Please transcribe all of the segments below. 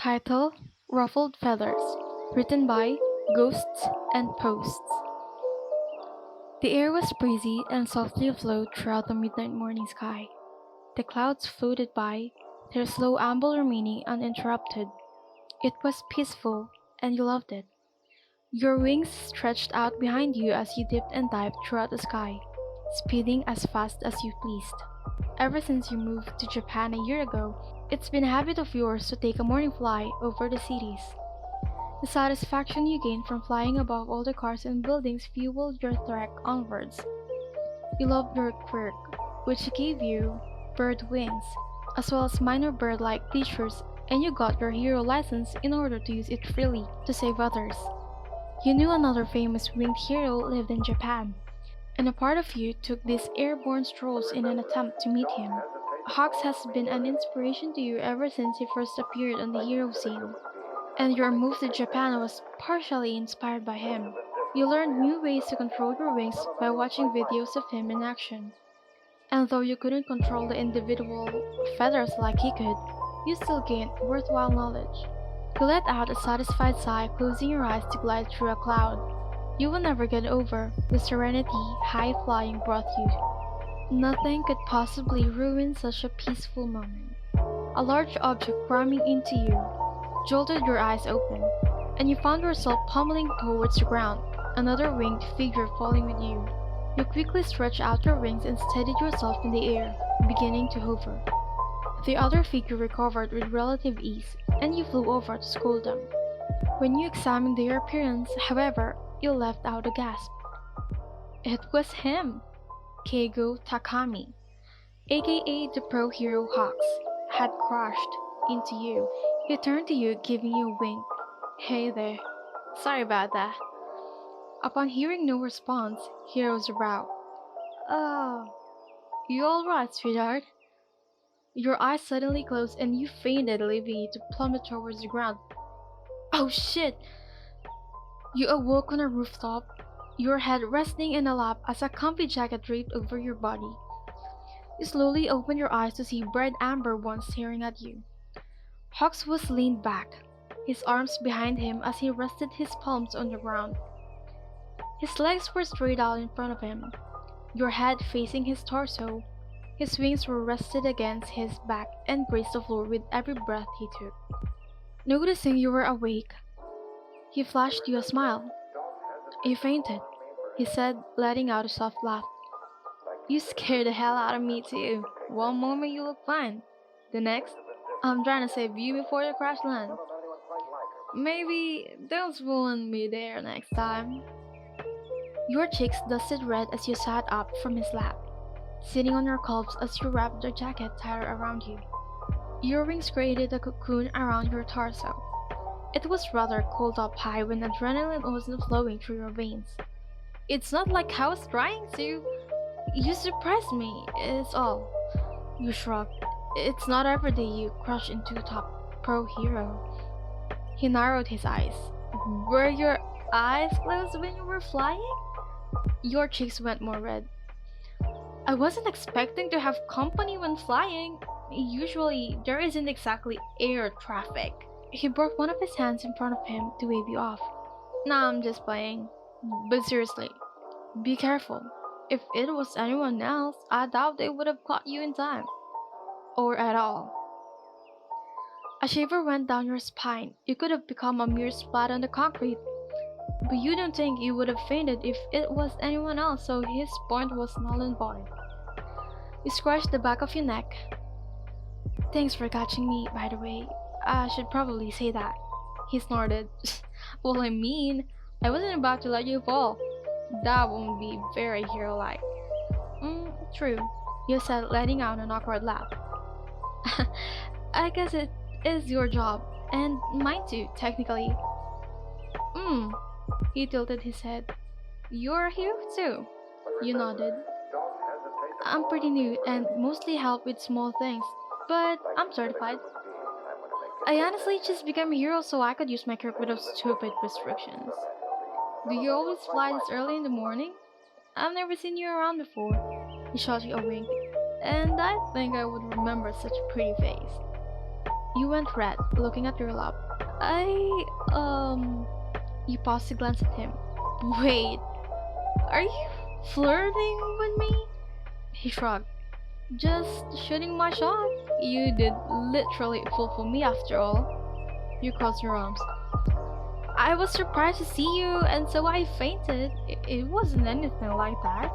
Title: Ruffled Feathers. Written by Ghosts and Posts. The air was breezy and softly afloat throughout the midnight morning sky. The clouds floated by, their slow amble remaining uninterrupted. It was peaceful, and you loved it. Your wings stretched out behind you as you dipped and dived throughout the sky, speeding as fast as you pleased. Ever since you moved to Japan a year ago, it's been a habit of yours to take a morning fly over the cities. The satisfaction you gained from flying above all the cars and buildings fueled your trek onwards. You loved your quirk, which gave you bird wings, as well as minor bird-like features, and you got your hero license in order to use it freely to save others. You knew another famous winged hero lived in Japan, and a part of you took these airborne strolls in an attempt to meet him. Hawks has been an inspiration to you ever since he first appeared on the hero scene, and your move to Japan was partially inspired by him. You learned new ways to control your wings by watching videos of him in action. And though you couldn't control the individual feathers like he could, you still gained worthwhile knowledge. You let out a satisfied sigh, closing your eyes to glide through a cloud. You will never get over the serenity high-flying brought you. Nothing could possibly ruin such a peaceful moment. A large object ramming into you jolted your eyes open, and you found yourself pummeling towards the ground, another winged figure falling with you. You quickly stretched out your wings and steadied yourself in the air, beginning to hover. The other figure recovered with relative ease, and you flew over to scold them. When you examined their appearance, however, you left out a gasp. It was him! Keigo Takami, aka the pro hero Hawks, had crashed into you. He turned to you, giving you a wink. Hey there. Sorry about that. Upon hearing no response, he rose a brow. Oh, you alright, sweetheart? Your eyes suddenly closed and you fainted, leaving you to plummet towards the ground. Oh shit! You awoke on a rooftop, your head resting in a lap as a comfy jacket draped over your body. You slowly opened your eyes to see bright amber ones staring at you. Hawks was leaned back, his arms behind him as he rested his palms on the ground. His legs were straight out in front of him, your head facing his torso. His wings were rested against his back and grazed the floor with every breath he took. Noticing you were awake, he flashed you a smile. You fainted, he said, letting out a soft laugh. You scared the hell out of me too. One moment you look fine, the next, I'm trying to save you before the crash lands. Maybe don't ruin me there next time. Your cheeks dusted red as you sat up from his lap, sitting on your calves as you wrapped the jacket tighter around you. Your wings created a cocoon around your torso. It was rather cold up high when adrenaline wasn't flowing through your veins. It's not like I was trying to. You surprised me, is all. You shrugged. It's not every day you crush into a top pro hero. He narrowed his eyes. Were your eyes closed when you were flying? Your cheeks went more red. I wasn't expecting to have company when flying. Usually, there isn't exactly air traffic. He brought one of his hands in front of him to wave you off. Nah, I'm just playing. But seriously, be careful. If it was anyone else, I doubt they would have caught you in time. Or at all. A shiver went down your spine. You could have become a mere splat on the concrete. But you don't think you would have fainted if it was anyone else, so his point was null and void. You scratched the back of your neck. Thanks for catching me, by the way. I should probably say that. He snorted. Well, I mean, I wasn't about to let you fall. That won't be very hero-like. True, you said, letting out an awkward laugh. I guess it is your job, and mine too, technically. He tilted his head. You're a hero too? You nodded. I'm pretty new and mostly help with small things, but I'm certified. I honestly just became a hero so I could use my quirk without stupid restrictions. Do you always fly this early in the morning? I've never seen you around before. He shot you a wink, and I think I would remember such a pretty face. You went red, looking at your lap. You paused to glance at him. Wait, are you flirting with me? He shrugged. Just shooting my shot. You did literally fulfill me after all. You crossed your arms. I was surprised to see you, and so I fainted. It wasn't anything like that.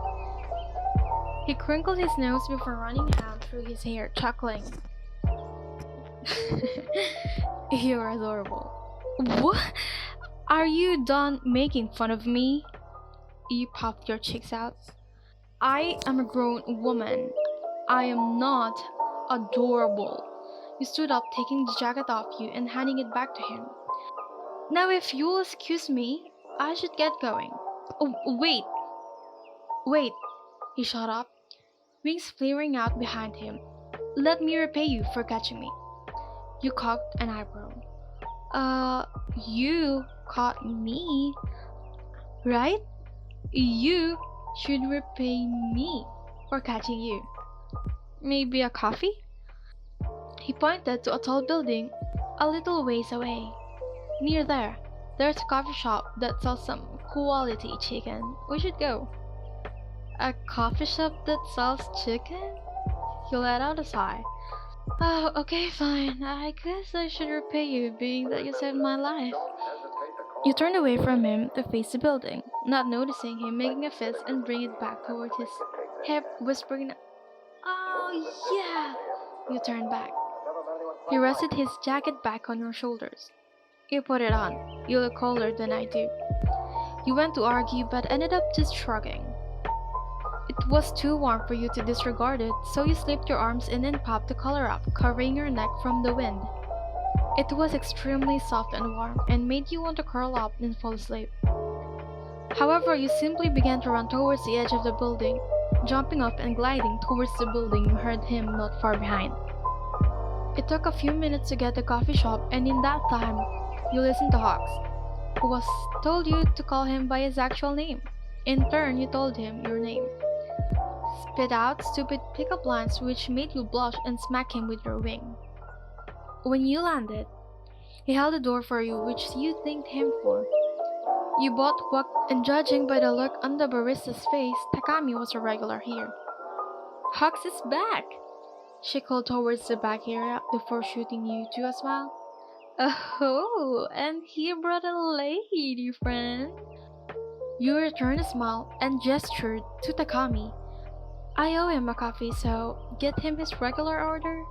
He crinkled his nose before running a hand through his hair, chuckling. You're adorable. What? Are you done making fun of me? You puffed your cheeks out. I am a grown woman. I am not adorable. You stood up, taking the jacket off you and handing it back to him. Now, if you'll excuse me, I should get going. Oh, wait. He shot up, wings flaring out behind him. Let me repay you for catching me. You cocked an eyebrow. You caught me, right? You should repay me for catching you. Maybe a coffee? He pointed to a tall building a little ways away. Near there's a coffee shop that sells some quality chicken. We should go. A coffee shop that sells chicken? He let out a sigh. Oh, okay, fine. I guess I should repay you, being that you saved my life. You turned away from him to face the building, not noticing him making a fist and bring it back toward his hip, whispering, "Oh, yeah!" You turned back. He rested his jacket back on your shoulders. You put it on. You look colder than I do. You went to argue, but ended up just shrugging. It was too warm for you to disregard it, so you slipped your arms in and popped the collar up, covering your neck from the wind. It was extremely soft and warm, and made you want to curl up and fall asleep. However, you simply began to run towards the edge of the building. Jumping up and gliding towards the building, you heard him not far behind. It took a few minutes to get to the coffee shop, and in that time, you listened to Hawks, who was told you to call him by his actual name. In turn, you told him your name. Spit out stupid pickup lines which made you blush and smack him with your wing. When you landed, he held the door for you, which you thanked him for. You both walked, and judging by the look on the barista's face, Takami was a regular here. Hawks is back! She called towards the back area before shooting you two a smile. Oh, and he brought a lady friend. You returned a smile and gestured to Takami. I owe him a coffee, so get him his regular order?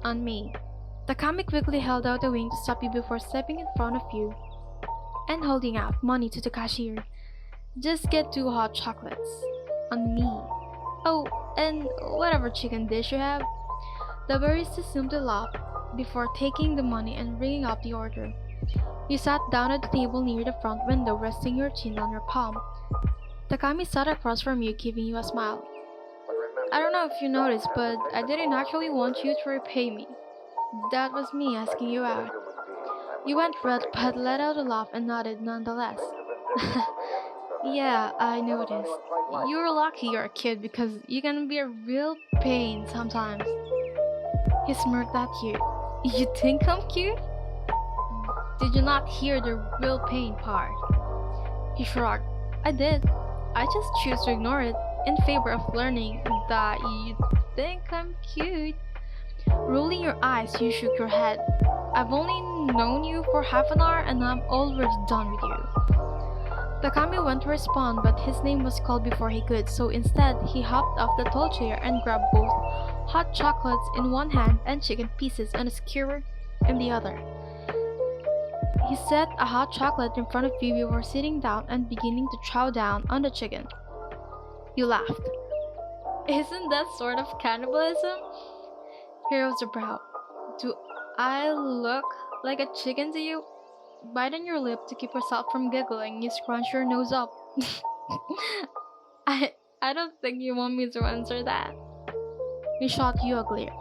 On me. Takami quickly held out a wing to stop you before stepping in front of you and holding out money to the cashier. Just get 2 hot chocolates. On me. Oh, and whatever chicken dish you have. The barista simply laughed before taking the money and ringing up the order. You sat down at the table near the front window, resting your chin on your palm. Takami sat across from you, giving you a smile. I don't know if you noticed, but I didn't actually want you to repay me. That was me asking you out. You went red but let out a laugh and nodded nonetheless. Yeah, I noticed. You're lucky you're a kid because you can be a real pain sometimes. He smirked at you. You think I'm cute? Did you not hear the real pain part? He shrugged. I did. I just choose to ignore it in favor of learning that you think I'm cute. Rolling your eyes, you shook your head. I've only known you for half an hour and I'm already done with you. Takami went to respond, but his name was called before he could, so instead he hopped off the tall chair and grabbed both hot chocolates in one hand and chicken pieces on a skewer in the other. He set a hot chocolate in front of you before sitting down and beginning to chow down on the chicken. You laughed. Isn't that sort of cannibalism? He rose a brow. Do I look like a chicken to you? Biting your lip to keep yourself from giggling, you scrunch your nose up. I don't think you want me to answer that. He shot you a glare.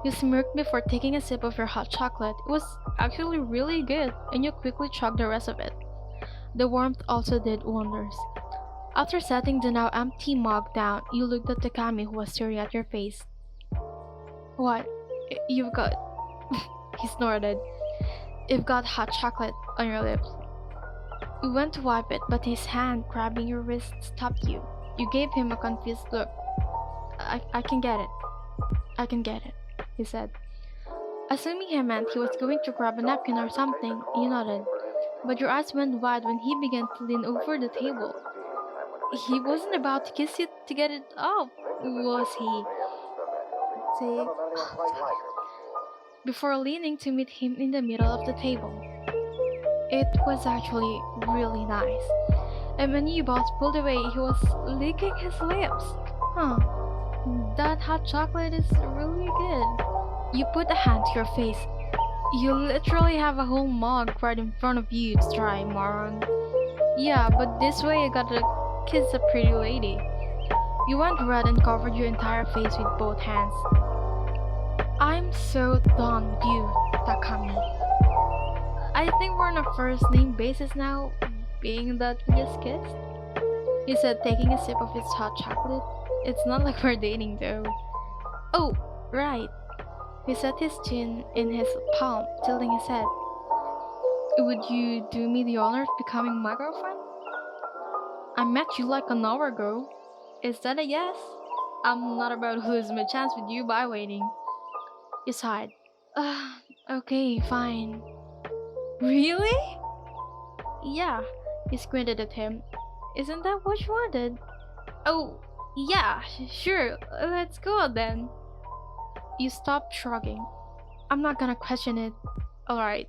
You smirked before taking a sip of your hot chocolate. It was actually really good, and you quickly chugged the rest of it. The warmth also did wonders. After setting the now empty mug down, you looked at Takami, who was staring at your face. What? You've got... He snorted. You've got hot chocolate on your lips. You went to wipe it, but his hand grabbing your wrist stopped you. You gave him a confused look. I can get it. I can get it, he said. Assuming he meant he was going to grab a napkin or something, you nodded. But your eyes went wide when he began to lean over the table. He wasn't about to kiss you to get it off, was he? Say, before leaning to meet him in the middle of the table. It was actually really nice. And when you both pulled away, he was licking his lips. Huh. That hot chocolate is really good. You put a hand to your face. You literally have a whole mug right in front of you to try, moron. Yeah, but this way you gotta kiss a pretty lady. You went red and covered your entire face with both hands. I'm so done with you, Takami. I think we're on a first name basis now, being that we just kissed. He said, taking a sip of his hot chocolate. It's not like we're dating though. Oh, right. He set his chin in his palm, tilting his head. Would you do me the honor of becoming my girlfriend? I met you like an hour ago. Is that a yes? I'm not about to lose my chance with you by waiting. You sighed. Okay, fine. Really? Yeah, he squinted at him. Isn't that what you wanted? Oh, yeah, sure, let's go then. You stopped shrugging. I'm not gonna question it. Alright,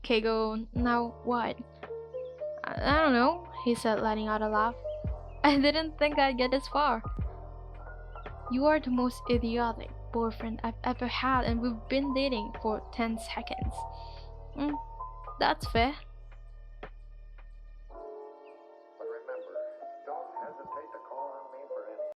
Keigo, now what? I don't know, he said, letting out a laugh. I didn't think I'd get this far. You are the most idiotic boyfriend I've ever had, and we've been dating for 10 seconds. That's fair.